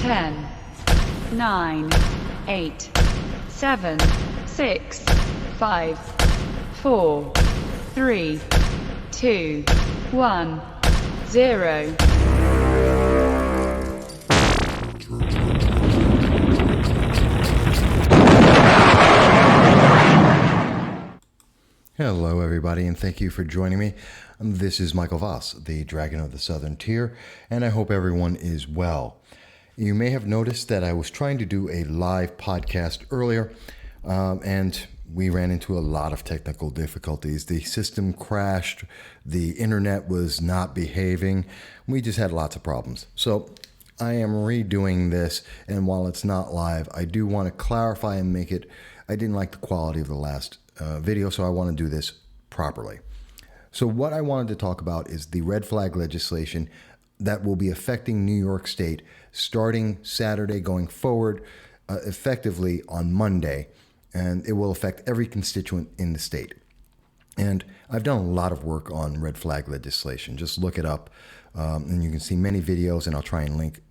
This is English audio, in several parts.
10, 9, 8, 7, 6, 5, 4, 3, 2, 1, 0. Hello, everybody, and thank you for joining me. This is Michael Voss, the Dragon of the Southern Tier, and I hope everyone is well. You may have noticed that I was trying to do a live podcast earlier, and we ran into a lot of technical difficulties. The system crashed, the internet was not behaving. We just had lots of problems. So I am redoing this, and while it's not live, I do want to clarify and make it. I didn't like the quality of the last video, so I want to do this properly. So what I wanted to talk about is the red flag legislation that will be affecting New York State starting Saturday going forward, effectively on Monday, and it will affect every constituent in the state. And I've done a lot of work on red flag legislation. Just look it up, and you can see many videos, and I'll try and link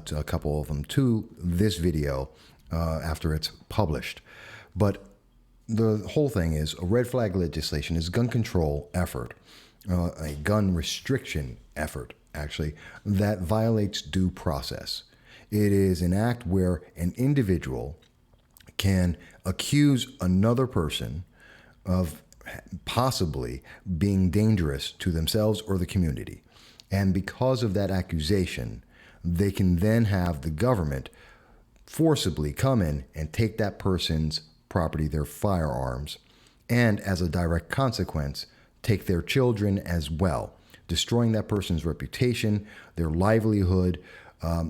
to a couple of them to this video after it's published. But the whole thing is a red flag legislation is a gun control effort, a gun restriction effort, actually, that violates due process. It is an act where an individual can accuse another person of possibly being dangerous to themselves or the community. And because of that accusation, they can then have the government forcibly come in and take that person's property, their firearms, and as a direct consequence, take their children as well, destroying that person's reputation, their livelihood,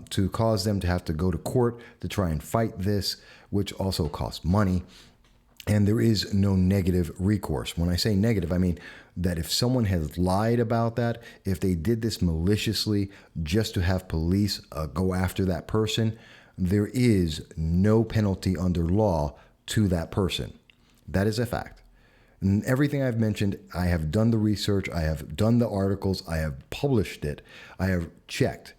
to cause them to have to go to court to try and fight this, which also costs money. And there is no negative recourse. When I say negative, I mean that if someone has lied about that, if they did this maliciously just to have police go after that person, there is no penalty under law to that person. That is a fact. And everything I've mentioned, I have done the research, I have done the articles, I have published it, I have checked.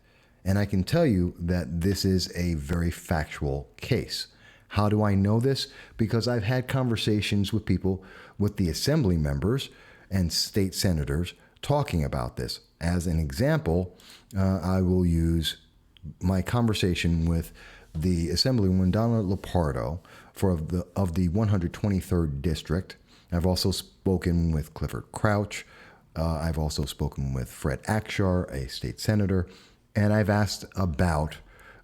And I can tell you that this is a very factual case. How do I know this? Because I've had conversations with people, with the assembly members and state senators talking about this. As an example, I will use my conversation with the Assemblywoman Donna Lupardo of the 123rd District. I've also spoken with Clifford Crouch. I've also spoken with Fred Akshar, a state senator, and I've asked about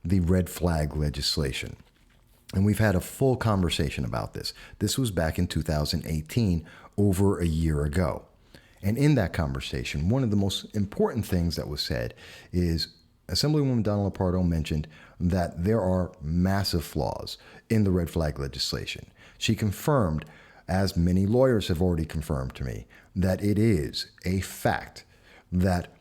the red flag legislation. And we've had a full conversation about this. This was back in 2018, over a year ago. And in that conversation, one of the most important things that was said is Assemblywoman Donna Lupardo mentioned that there are massive flaws in the red flag legislation. She confirmed, as many lawyers have already confirmed to me, that it is a fact that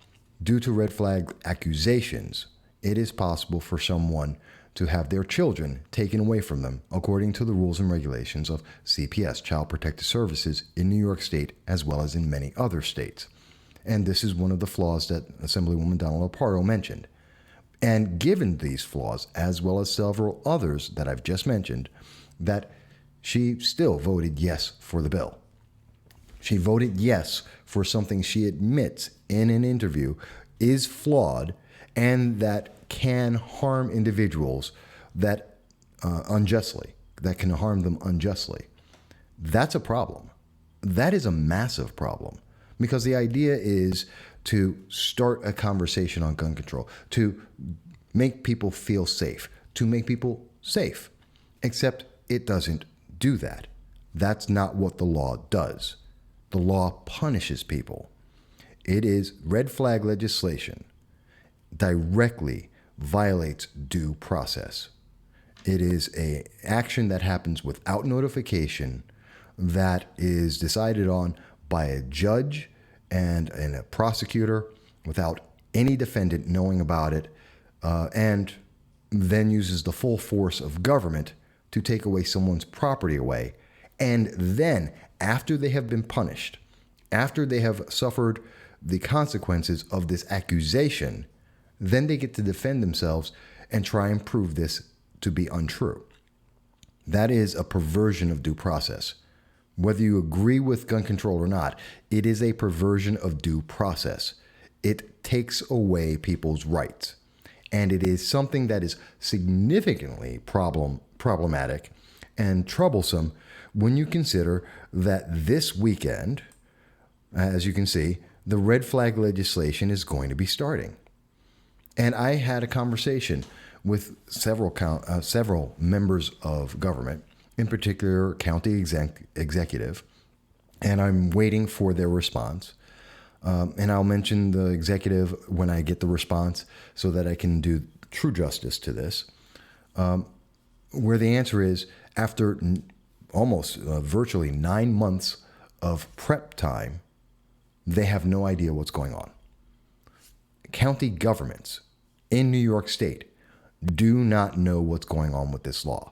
due to red flag accusations, it is possible for someone to have their children taken away from them according to the rules and regulations of CPS, Child Protective Services, in New York State as well as in many other states. And this is one of the flaws that Assemblywoman Donna Lupardo mentioned. And given these flaws, as well as several others that I've just mentioned, that she still voted yes for the bill. She voted yes for something she admits in an interview is flawed and that can harm individuals that unjustly, that can harm them unjustly. That's a problem. That is a massive problem, because the idea is to start a conversation on gun control, to make people feel safe, to make people safe, except it doesn't do that. That's not what the law does. The law punishes people. It is red flag legislation directly violates due process. It is an action that happens without notification, that is decided on by a judge and a prosecutor without any defendant knowing about it, and then uses the full force of government to take away someone's property away. And then, after they have been punished, after they have suffered the consequences of this accusation, then they get to defend themselves and try and prove this to be untrue. That is a perversion of due process. Whether you agree with gun control or not, it is a perversion of due process. It takes away people's rights. And it is something that is significantly problematic and troublesome when you consider that this weekend, as you can see, the red flag legislation is going to be starting. And I had a conversation with several members of government, in particular county executive, and I'm waiting for their response. And I'll mention the executive when I get the response so that I can do true justice to this, where the answer is after almost virtually 9 months of prep time, they have no idea what's going on. County governments in New York State do not know what's going on with this law.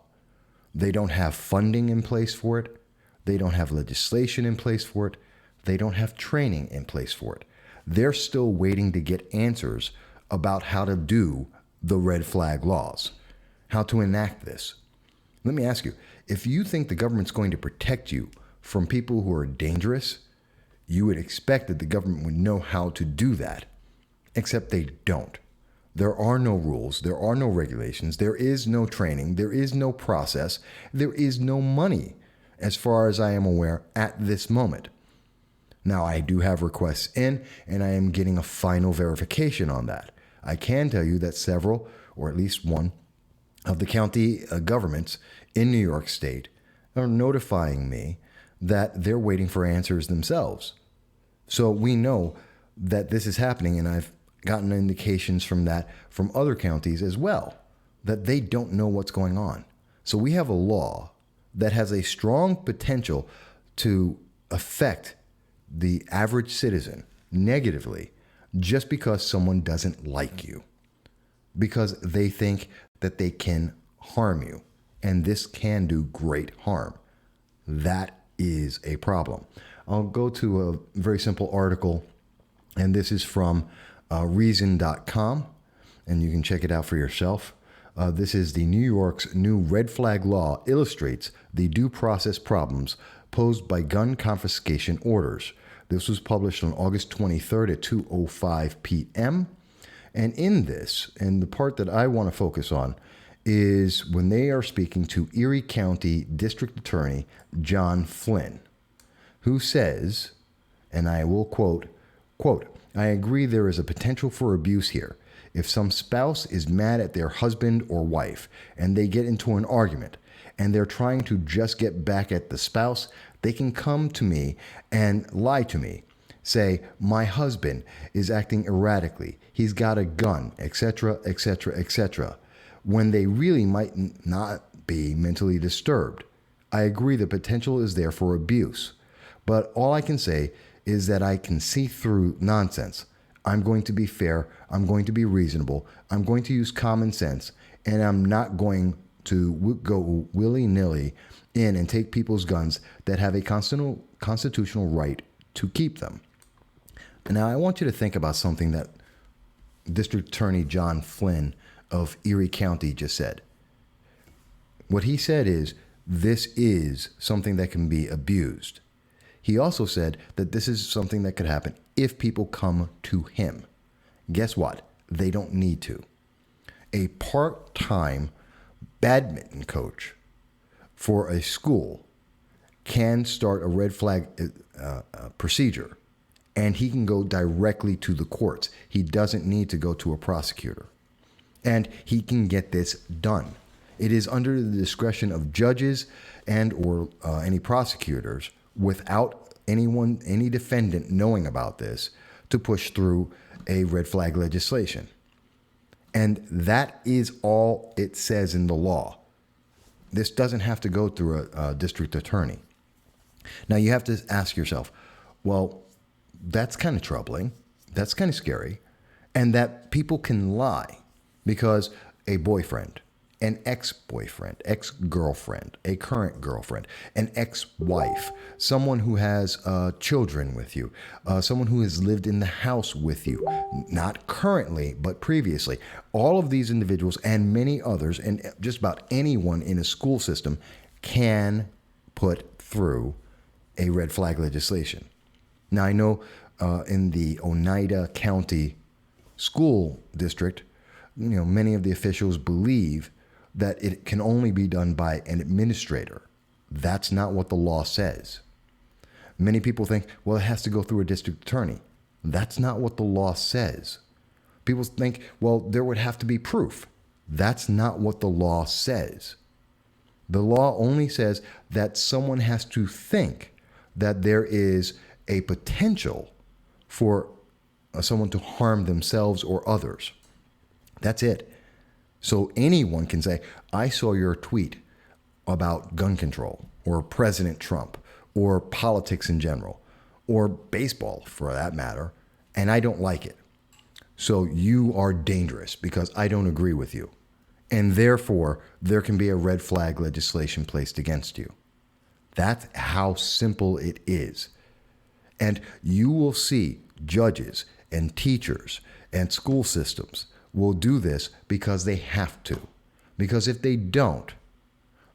They don't have funding in place for it. They don't have legislation in place for it. They don't have training in place for it. They're still waiting to get answers about how to do the red flag laws, how to enact this. Let me ask you, if you think the government's going to protect you from people who are dangerous, you would expect that the government would know how to do that, except they don't. There are no rules. There are no regulations. There is no training. There is no process. There is no money, as far as I am aware, at this moment. Now, I do have requests in, and I am getting a final verification on that. I can tell you that several, or at least one, of the county governments in New York State are notifying me that they're waiting for answers themselves. So we know that this is happening, and I've gotten indications from that from other counties as well, that they don't know what's going on. So we have a law that has a strong potential to affect the average citizen negatively just because someone doesn't like you, because they think that they can harm you, and this can do great harm. That is a problem. I'll go to a very simple article, and this is from reason.com, and you can check it out for yourself. This is the New York's new red flag law illustrates the due process problems posed by gun confiscation orders. This was published on August 23rd at 2:05 p.m. And in this, and the part that I want to focus on, is when they are speaking to Erie County District Attorney John Flynn, who says, and I will quote, "I agree there is a potential for abuse here. If some spouse is mad at their husband or wife and they get into an argument and they're trying to just get back at the spouse, they can come to me and lie to me. Say, my husband is acting erratically. He's got a gun, etc., etc., etc., when they really might not be mentally disturbed. I agree the potential is there for abuse. But all I can say is that I can see through nonsense. I'm going to be fair. I'm going to be reasonable. I'm going to use common sense. And I'm not going to go willy-nilly in and take people's guns that have a constitutional right to keep them." Now, I want you to think about something that District Attorney John Flynn of Erie County just said. What he said is, this is something that can be abused. He also said that this is something that could happen if people come to him. Guess what? They don't need to. A part-time badminton coach for a school can start a red flag procedure, and he can go directly to the courts. He doesn't need to go to a prosecutor. And he can get this done. It is under the discretion of judges and or any prosecutors, without any defendant knowing about this, to push through a red flag legislation. And that is all it says in the law. This doesn't have to go through a district attorney. Now, you have to ask yourself, well, that's kind of troubling. That's kind of scary. And that people can lie because a boyfriend, an ex-boyfriend, ex-girlfriend, a current girlfriend, an ex-wife, someone who has children with you, someone who has lived in the house with you, not currently, but previously. All of these individuals and many others, and just about anyone in a school system, can put through a red flag legislation. Now, I know in the Oneida County School District, many of the officials believe that it can only be done by an administrator. That's not what the law says. Many people think, well, it has to go through a district attorney. That's not what the law says. People think, well, there would have to be proof. That's not what the law says. The law only says that someone has to think that there is a potential for someone to harm themselves or others. That's it. So anyone can say, I saw your tweet about gun control or President Trump or politics in general or baseball for that matter, and I don't like it. So you are dangerous because I don't agree with you. And therefore, there can be a red flag legislation placed against you. That's how simple it is. And you will see judges and teachers and school systems will do this because they have to. Because if they don't,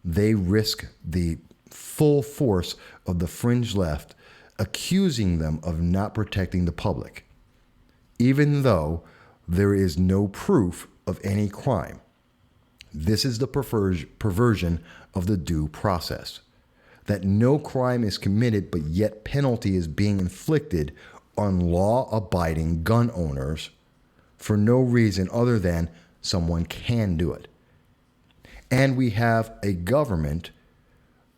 they risk the full force of the fringe left accusing them of not protecting the public, even though there is no proof of any crime. This is the perversion of the due process, that no crime is committed, but yet penalty is being inflicted on law-abiding gun owners for no reason other than someone can do it. And we have a government,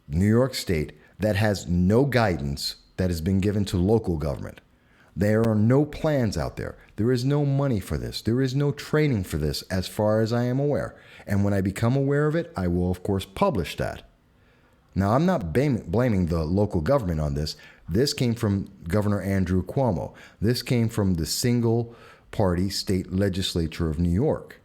New York State, that has no guidance that has been given to local government. There are no plans out there. There is no money for this. There is no training for this as far as I am aware. And when I become aware of it, I will, of course, publish that. Now, I'm not blaming the local government on this. This came from Governor Andrew Cuomo. This came from the single-party state legislature of New York.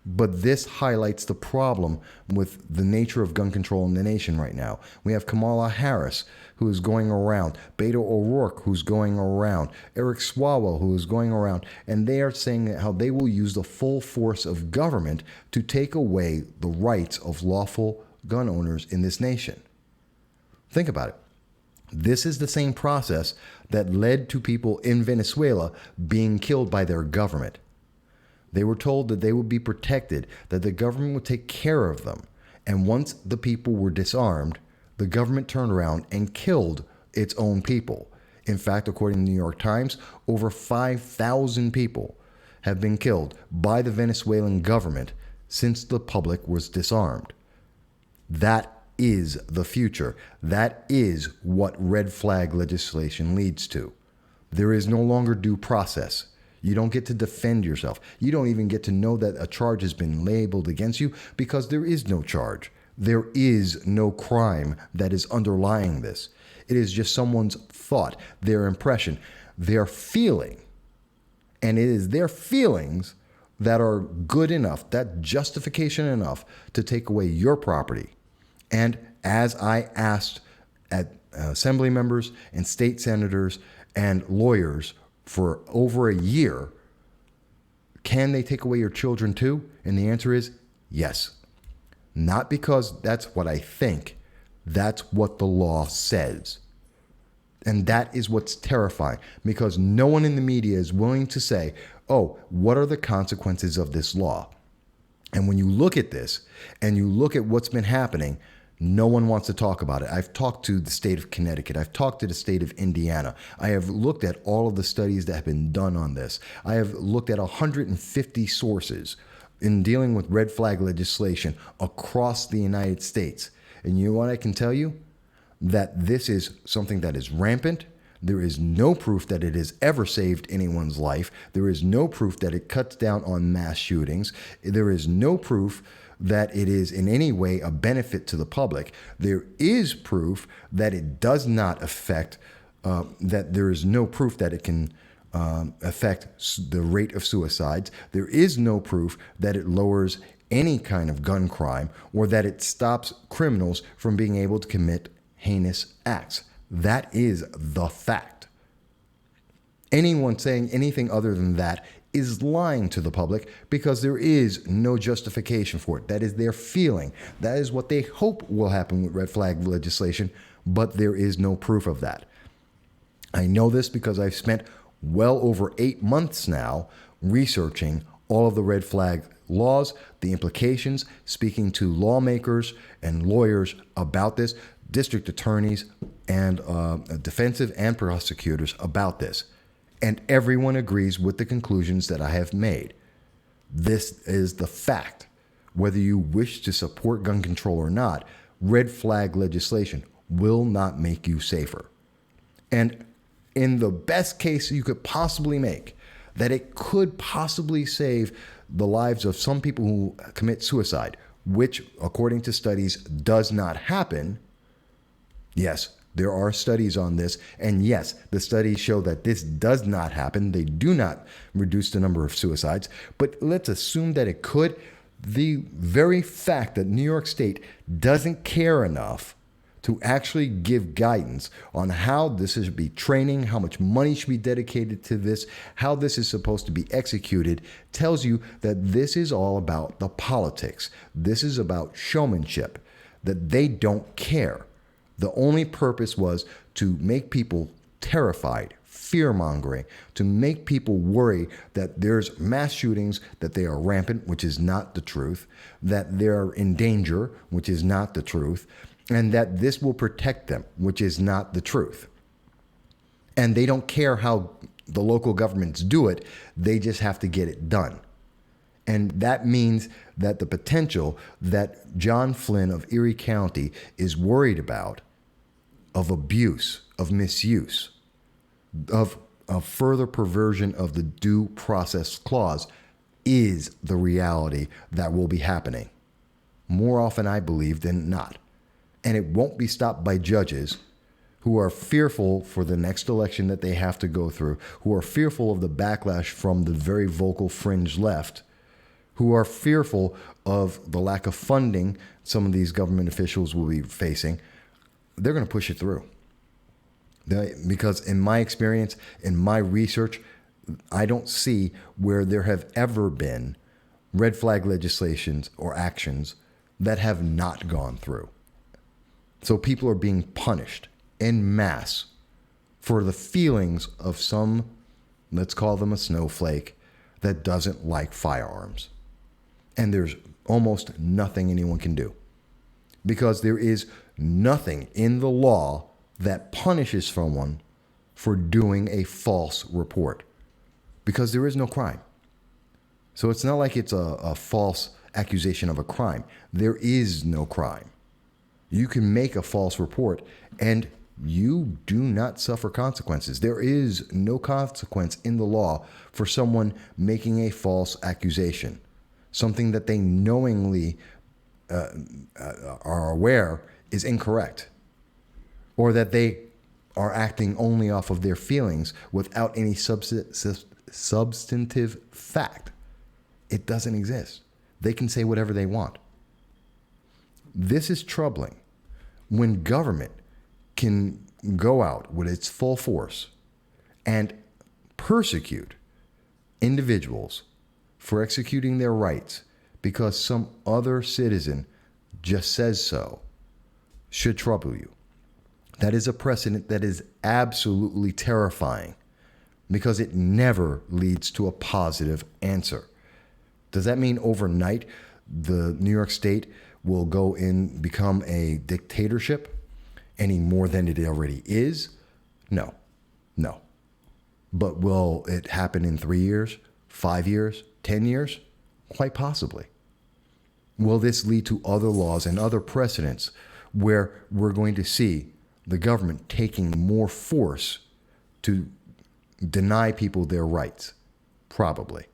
But this highlights the problem with the nature of gun control in the nation right now. We have Kamala Harris, who is going around, Beto O'Rourke, who's going around, Eric Swalwell, who is going around, and they are saying how they will use the full force of government to take away the rights of lawful gun owners in this nation. Think about it. This is the same process that led to people in Venezuela being killed by their government. They were told that they would be protected, that the government would take care of them. And once the people were disarmed, the government turned around and killed its own people. In fact, according to the New York Times, over 5,000 people have been killed by the Venezuelan government since the public was disarmed. That is the future. That is what red flag legislation leads to. There is no longer due process. You don't get to defend yourself. You don't even get to know that a charge has been labeled against you because there is no charge. There is no crime that is underlying this. It is just someone's thought, their impression, their feeling. And it is their feelings that are good enough, that justification enough to take away your property. And as I asked at assembly members and state senators and lawyers for over a year, can they take away your children too? And the answer is yes. Not because that's what I think. That's what the law says. And that is what's terrifying, because no one in the media is willing to say, oh, what are the consequences of this law? And when you look at this and you look at what's been happening, no one wants to talk about it. I've talked to the state of Connecticut. I've talked to the state of Indiana. I have looked at all of the studies that have been done on this. I have looked at 150 sources in dealing with red flag legislation across the United States. And you know what I can tell you? That this is something that is rampant. There is no proof that it has ever saved anyone's life. There is no proof that it cuts down on mass shootings. There is no proof that it is in any way a benefit to the public. There is proof that it does not affect, that there is no proof that it can affect the rate of suicides. There is no proof that it lowers any kind of gun crime or that it stops criminals from being able to commit heinous acts. That is the fact. Anyone saying anything other than that is lying to the public because there is no justification for it. That is their feeling. That is what they hope will happen with red flag legislation, but there is no proof of that. I know this because I've spent well over 8 months now researching all of the red flag laws, the implications, speaking to lawmakers and lawyers about this, district attorneys and defensive and prosecutors about this. And everyone agrees with the conclusions that I have made. This is the fact. Whether you wish to support gun control or not, red flag legislation will not make you safer. And in the best case you could possibly make, that it could possibly save the lives of some people who commit suicide, which, according to studies, does not happen. Yes, there are studies on this. And yes, the studies show that this does not happen. They do not reduce the number of suicides. But let's assume that it could. The very fact that New York State doesn't care enough to actually give guidance on how this should be training, how much money should be dedicated to this, how this is supposed to be executed, tells you that this is all about the politics. This is about showmanship, that they don't care. The only purpose was to make people terrified, fear-mongering, to make people worry that there's mass shootings, that they are rampant, which is not the truth, that they're in danger, which is not the truth, and that this will protect them, which is not the truth. And they don't care how the local governments do it. They just have to get it done. And that means that the potential that John Flynn of Erie County is worried about of abuse, of misuse, of further perversion of the due process clause is the reality that will be happening. More often, I believe, than not. And it won't be stopped by judges who are fearful for the next election that they have to go through, who are fearful of the backlash from the very vocal fringe left, who are fearful of the lack of funding some of these government officials will be facing. They're going to push it through. Because in my experience, in my research, I don't see where there have ever been red flag legislations or actions that have not gone through. So people are being punished en masse for the feelings of some, let's call them a snowflake, that doesn't like firearms. And there's almost nothing anyone can do, because there is nothing in the law that punishes someone for doing a false report, because there is no crime. So it's not like it's a false accusation of a crime. There is no crime. You can make a false report and you do not suffer consequences. There is no consequence in the law for someone making a false accusation, something that they knowingly are aware is incorrect, or that they are acting only off of their feelings without any substantive fact. It doesn't exist. They can say whatever they want. This is troubling when government can go out with its full force and persecute individuals for executing their rights because some other citizen just says so. Should trouble you. That is a precedent that is absolutely terrifying, because it never leads to a positive answer. Does that mean overnight the New York State will go in, become a dictatorship any more than it already is? No. But will it happen in 3 years, 5 years, 10 years? Quite possibly. Will this lead to other laws and other precedents where we're going to see the government taking more force to deny people their rights? Probably.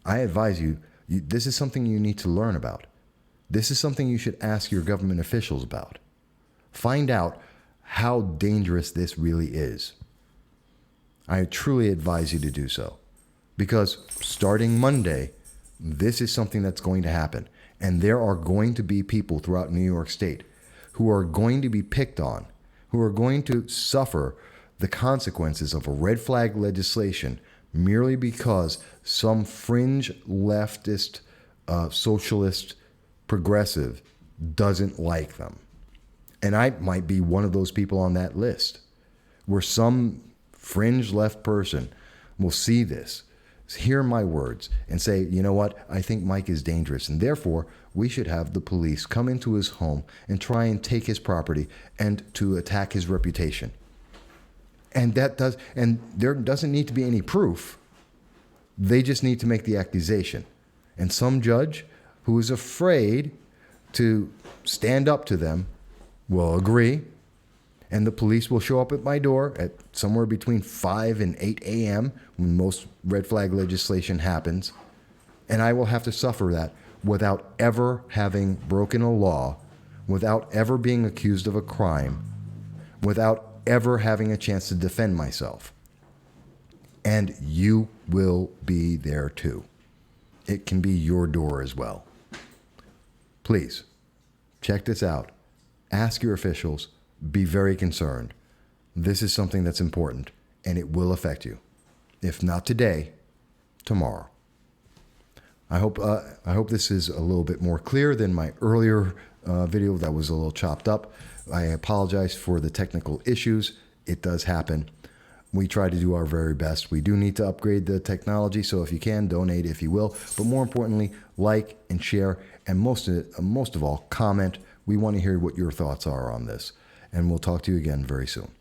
I advise you, this is something you need to learn about. This is something you should ask your government officials about. Find out how dangerous this really is. I truly advise you to do so, because starting Monday, This is something that's going to happen. And there are going to be people throughout New York State who are going to be picked on, who are going to suffer the consequences of a red flag legislation merely because some fringe leftist, socialist, progressive doesn't like them. And I might be one of those people on that list, where some fringe left person will see this, hear my words, and say, you know what, I think Mike is dangerous, and therefore we should have the police come into his home and try and take his property and to attack his reputation. And there doesn't need to be any proof. They just need to make the accusation. And some judge who is afraid to stand up to them will agree, and the police will show up at my door at somewhere between 5 and 8 a.m. when most red flag legislation happens, and I will have to suffer that without ever having broken a law, without ever being accused of a crime, without ever having a chance to defend myself. And you will be there too. It can be your door as well. Please, check this out. Ask your officials. Be very concerned. This is something that's important, and it will affect you. If not today, tomorrow. I hope this is a little bit more clear than my earlier video that was a little chopped up. I apologize for the technical issues. It does happen. We try to do our very best. We do need to upgrade the technology, so if you can, donate if you will. But more importantly, like and share, and most of all, comment. We want to hear what your thoughts are on this. And we'll talk to you again very soon.